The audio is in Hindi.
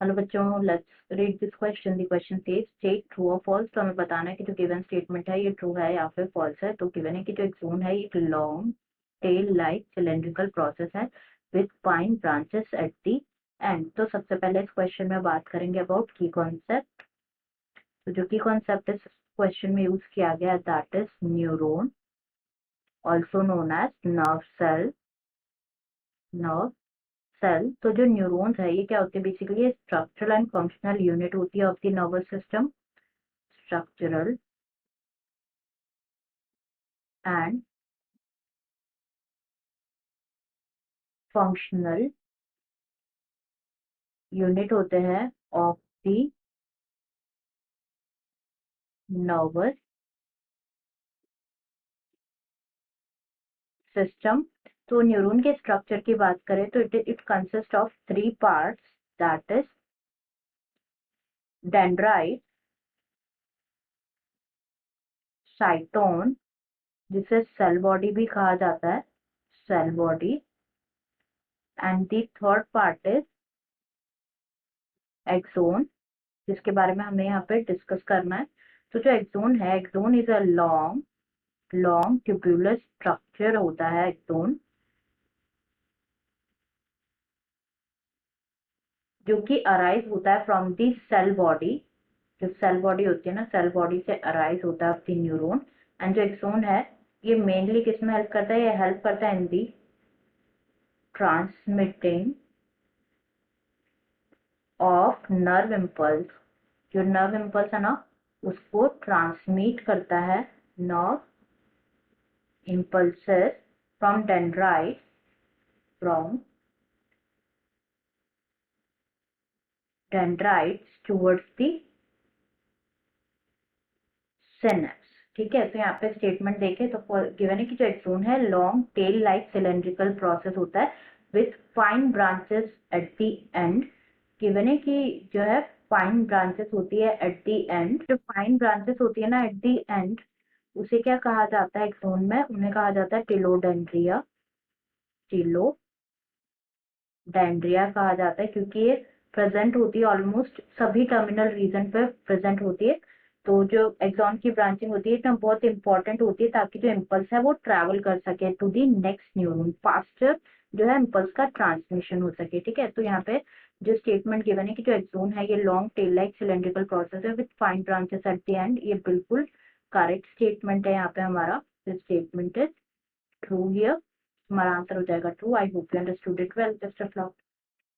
हेलो बच्चों, let's read this question. The question says state true और फॉल्स। तो हमें बताना है कि जो गिवन स्टेटमेंट है ये ट्रू है या फिर फॉल्स है। तो गिवन है कि जो एक्सोन है एक long tail like cylindrical process है with fine branches at the end. तो सबसे पहले इस क्वेश्चन में बात करेंगे अबाउट की कॉन्सेप्ट। तो जो की कॉन्सेप्ट इस क्वेश्चन में यूज किया गया है that is neuron, also known as nerve cell. Nerve cell, तो जो न्यूरॉन्स है ये क्या होती है, basically structural and functional unit होती है of the nervous system. Structural and functional unit होते हैं ऑफ द नर्वस सिस्टम। तो न्यूरॉन के स्ट्रक्चर की बात करें तो it consist of 3 parts, that is dendrite, cyton जिसे सेल बॉडी भी कहा जाता है, cell body, and the third part is axon, जिसके बारे में हमें यहाँ पे डिस्कस करना है। तो जो एक्सोन है, axon is a long tubular structure होता है एक्सोन, जो कि अराइज होता है फ्रॉम दी सेल बॉडी। जो सेल बॉडी होती है ना, सेल बॉडी से अराइज होता है दी न्यूरॉन। एंड जो एक्सोन है ये मेनली किस में हेल्प करता है, ये हेल्प करता है इन दी ट्रांसमिटिंग ऑफ नर्व इम्पल्स। जो नर्व इम्पल्स है ना उसको ट्रांसमिट करता है nerve impulses from dendrites towards the synapse। ठीक है, तो यहाँ पे स्टेटमेंट देखें तो गिवन है कि जो एक्सोन है long tail like cylindrical process होता है with fine branches at the and. Given है कि जो है फाइन ब्रांचेस होती है एट द एंड। जो फाइन ब्रांचेस होती है ना एट द एंड, उसे क्या कहा जाता है एक्सोन में, उन्हें कहा जाता है टिलोडेंड्रिया। टिलोडेंड्रिया कहा जाता है क्योंकि ये प्रेजेंट होती है ऑलमोस्ट सभी टर्मिनल रीजन पे प्रेजेंट होती है। तो जो एक्सॉन की ब्रांचिंग होती है ना बहुत इंपॉर्टेंट होती है ताकि जो इम्पल्स है वो ट्रैवल कर सके to the next neuron, faster जो है इम्पल्स का ट्रांसमिशन हो सके। ठीक है, तो यहाँ पे जो स्टेटमेंट गिवन है कि जो एक्सोन है ये long tail like cylindrical process है with fine branches at the end, ये बिल्कुल करेक्ट स्टेटमेंट है। यहाँ पे हमारा स्टेटमेंट इज ट्रू हियर। हमारा आंसर हो जाएगा true. I hope you understood it well. Best of luck.